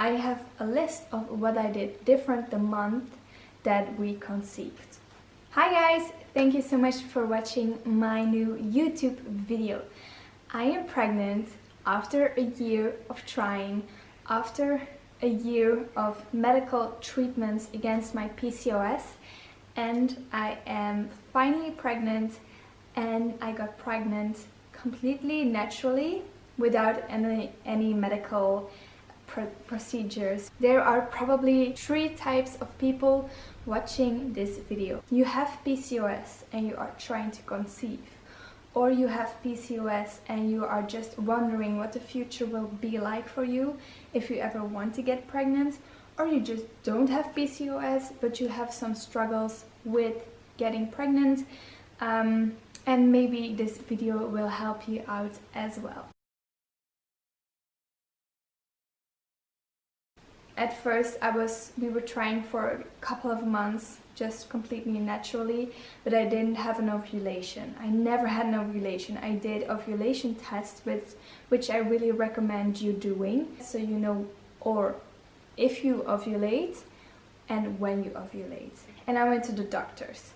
I have a list of what I did different the month that we conceived. Hi guys! Thank you so much for watching my new YouTube video. I am pregnant after a year of trying, after a year of medical treatments against my PCOS, and I am finally pregnant, and I got pregnant completely naturally without any medical procedures. There are probably 3 types of people watching this video. You have PCOS and you are trying to conceive, or you have PCOS and you are just wondering what the future will be like for you if you ever want to get pregnant, or you just don't have PCOS but you have some struggles with getting pregnant, and maybe this video will help you out as well. At first we were trying for a couple of months just completely naturally, but I didn't have an ovulation. I never had an ovulation. I did ovulation tests, which I really recommend you doing, so you know, or if you ovulate and when you ovulate. And I went to the doctors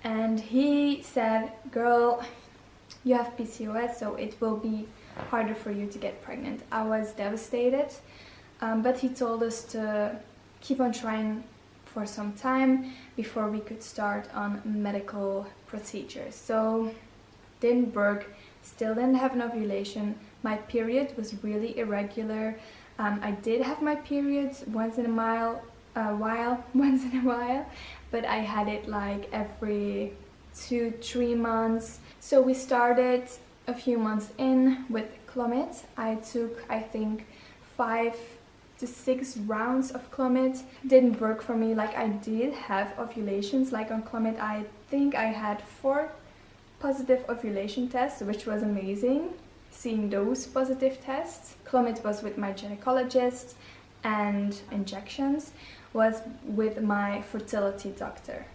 and he said, girl, you have PCOS, so it will be harder for you to get pregnant. I was devastated. But he told us to keep on trying for some time before we could start on medical procedures. So didn't work, still didn't have an ovulation. My period was really irregular. I did have my periods once in a while, but I had it like every 2-3 months. So we started a few months in with Clomid. I took, I think, 5 to 6 rounds of Clomid. Didn't work for me. Like, I did have ovulations, like on Clomid I think I had 4 positive ovulation tests, which was amazing seeing those positive tests. Clomid was with my gynecologist and injections was with my fertility doctor.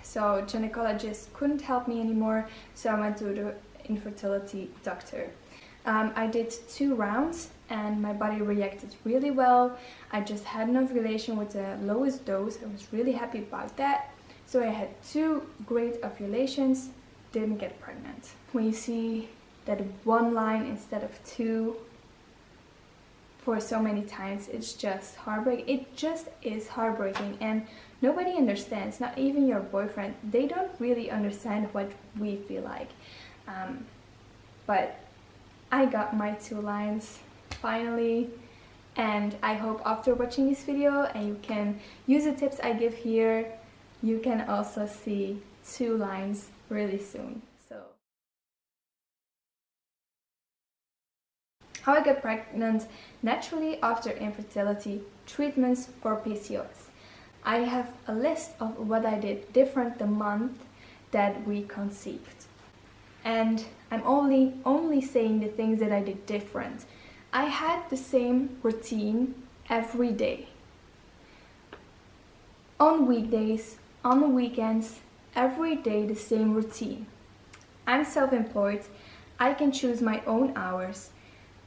So gynecologist couldn't help me anymore, so I went to the infertility doctor. I did 2 rounds and my body reacted really well. I just had an ovulation with the lowest dose. I was really happy about that. So I had 2 great ovulations, didn't get pregnant. When you see that 1 line instead of 2 for so many times, it's just heartbreaking. It just is heartbreaking, and nobody understands, not even your boyfriend. They don't really understand what we feel like. But I got my 2 lines finally, and I hope after watching this video and you can use the tips I give here, you can also see 2 lines really soon. So how I got pregnant naturally after infertility treatments for PCOS. I have a list of what I did different the month that we conceived. And I'm only saying the things that I did different. I had the same routine every day. On weekdays, on the weekends, every day the same routine. I'm self-employed. I can choose my own hours,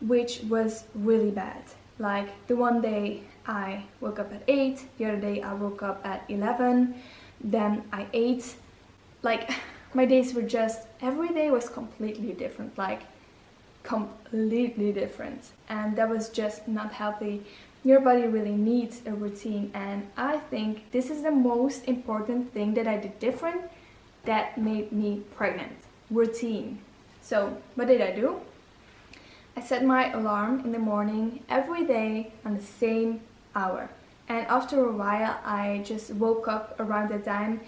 which was really bad. Like, the one day I woke up at 8, the other day I woke up at 11, then I ate. Like, my days were just, every day was completely different, like completely different, and that was just not healthy. Your body really needs a routine, and I think this is the most important thing that I did different that made me pregnant. Routine. So what did I do? I set my alarm in the morning every day on the same hour, and after a while I just woke up around that time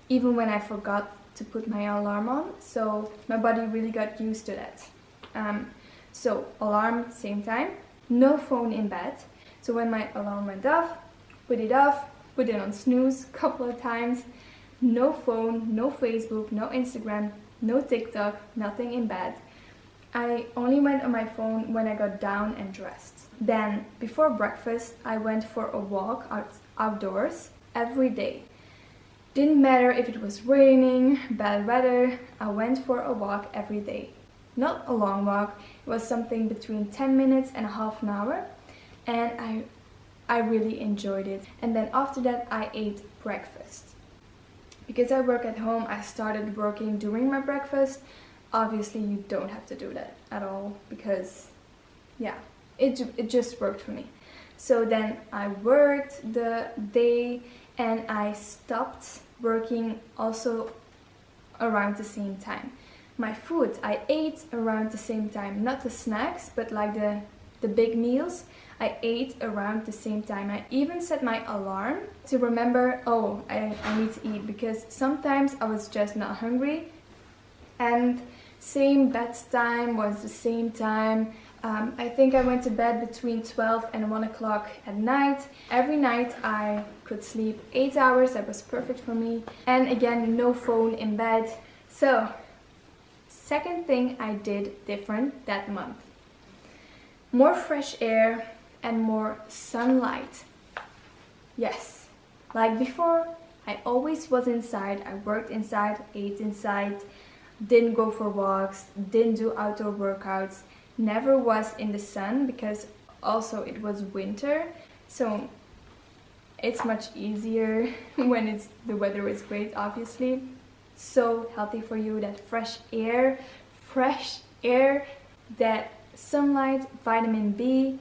even when I forgot to put my alarm on, so my body really got used to that. So alarm same time, no phone in bed. So when my alarm went off, put it on snooze a couple of times. No phone, no Facebook, no Instagram, no TikTok, nothing in bed. I only went on my phone when I got down and dressed. Then before breakfast I went for a walk outdoors every day. Didn't matter if it was raining, bad weather, I went for a walk every day. Not a long walk, it was something between 10 minutes and a half an hour, and I I really enjoyed it. And then after that I ate breakfast. Because I work at home, I started working during my breakfast. Obviously you don't have to do that at all, because yeah, it just worked for me. So then I worked the day and I stopped working also around the same time. My food I ate around the same time, not the snacks, but like the big meals I ate around the same time. I even set my alarm to remember, oh, I need to eat, because sometimes I was just not hungry, and same bedtime was the same time. I think I went to bed between 12 and 1 o'clock at night. Every night I could sleep 8 hours, that was perfect for me. And again, no phone in bed. So, second thing I did different that month. More fresh air and more sunlight. Yes, like before, I always was inside. I worked inside, ate inside, didn't go for walks, didn't do outdoor workouts, never was in the sun, because also it was winter, so it's much easier when the weather is great, obviously. So healthy for you, that fresh air, that sunlight, vitamin D,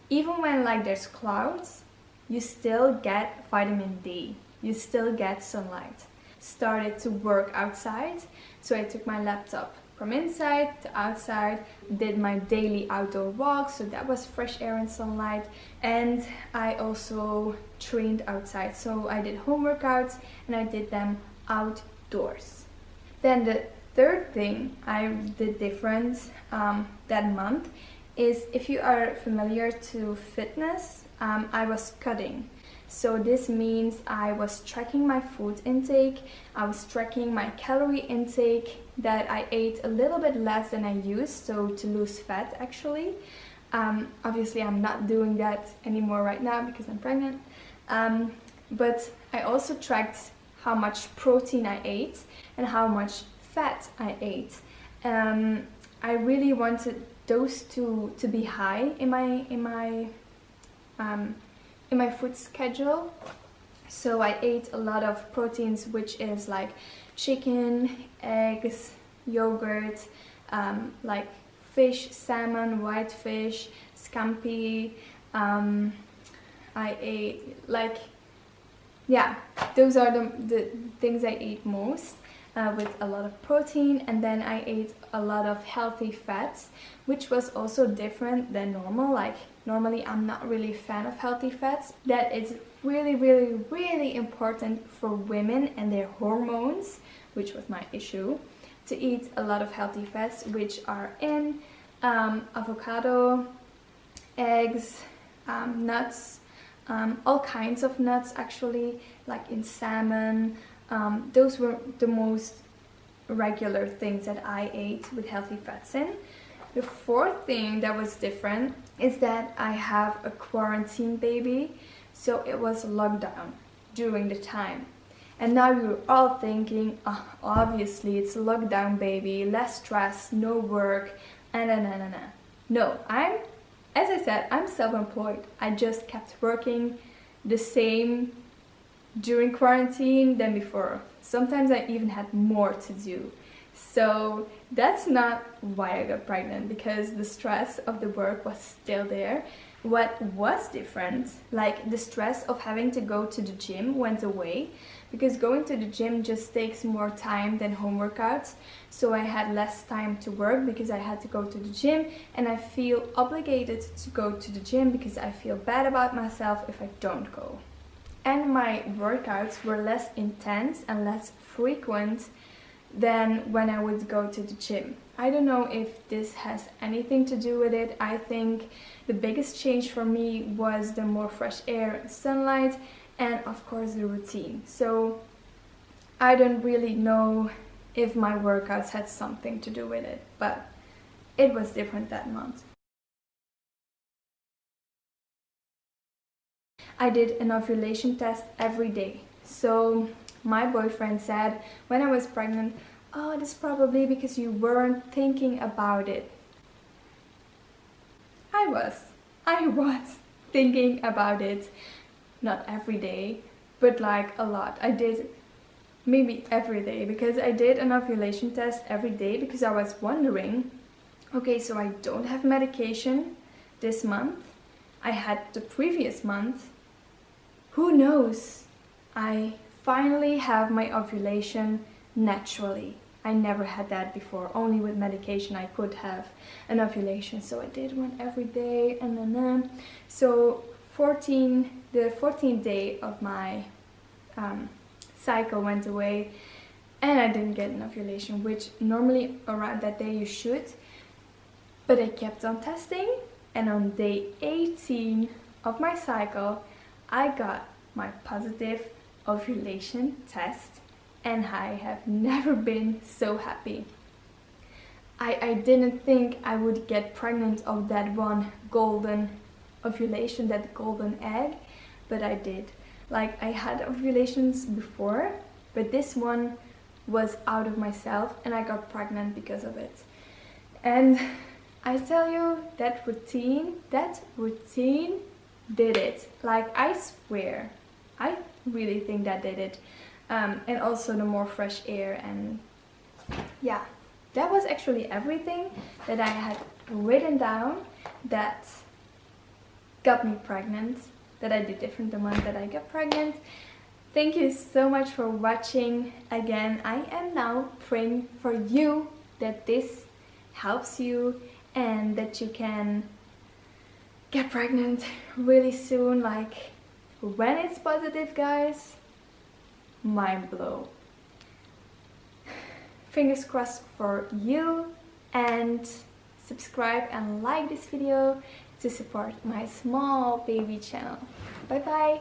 even when like there's clouds, you still get vitamin D, you still get sunlight. Started to work outside, so I took my laptop from inside to outside, did my daily outdoor walk, so that was fresh air and sunlight. And I also trained outside, so I did home workouts and I did them outdoors. Then the third thing I did different that month is, if you are familiar to fitness, I was cutting. So this means I was tracking my food intake, I was tracking my calorie intake, that I ate a little bit less than I used, so to lose fat actually. Obviously I'm not doing that anymore right now because I'm pregnant. But I also tracked how much protein I ate and how much fat I ate. I really wanted those two to be high in my food schedule. So I ate a lot of proteins, which is like chicken, eggs, yogurt, like fish, salmon, white fish, scampi. I ate like, yeah, those are the things I ate most, with a lot of protein. And then I ate a lot of healthy fats, which was also different than normal. Like normally I'm not really a fan of healthy fats. That is really important for women and their hormones, which was my issue, to eat a lot of healthy fats, which are in avocado, eggs, nuts, all kinds of nuts actually, like in salmon. Those were the most regular things that I ate with healthy fats in. The fourth thing that was different is that I have a quarantine baby, so it was lockdown during the time. And now you're all thinking, oh, obviously it's a lockdown baby, less stress, no work, No, as I said, I'm self-employed. I just kept working the same during quarantine than before. Sometimes I even had more to do. So that's not why I got pregnant, because the stress of the work was still there. What was different, like the stress of having to go to the gym went away, because going to the gym just takes more time than home workouts. So I had less time to work because I had to go to the gym, and I feel obligated to go to the gym because I feel bad about myself if I don't go. And my workouts were less intense and less frequent than when I would go to the gym. I don't know if this has anything to do with it. I think the biggest change for me was the more fresh air and sunlight, and of course the routine. So I don't really know if my workouts had something to do with it, but it was different that month. I did an ovulation test every day. So my boyfriend said when I was pregnant, oh, that's probably because you weren't thinking about it. I was. I was thinking about it, not every day, but like a lot. I did maybe every day, because I did an ovulation test every day because I was wondering, okay, so I don't have medication this month. I had the previous month. Who knows? I finally have my ovulation naturally. I never had that before. Only with medication I could have an ovulation. So I did one every day, and then so the 14th day of my cycle went away, and I didn't get an ovulation, which normally around that day you should. But I kept on testing, and on day 18 of my cycle, I got my positive ovulation test, and I have never been so happy. I didn't think I would get pregnant of that one golden ovulation, that golden egg, but I did. Like, I had ovulations before, but this one was out of myself, and I got pregnant because of it. And I tell you, that routine did it. Like, I swear, I really think that did it. And also the more fresh air, and yeah, that was actually everything that I had written down that got me pregnant, that I did different the month that I got pregnant. Thank you so much for watching. Again, I am now praying for you that this helps you and that you can get pregnant really soon. Like, when it's positive, guys, mind blow. Fingers crossed for you, and subscribe and like this video to support my small baby channel. Bye bye!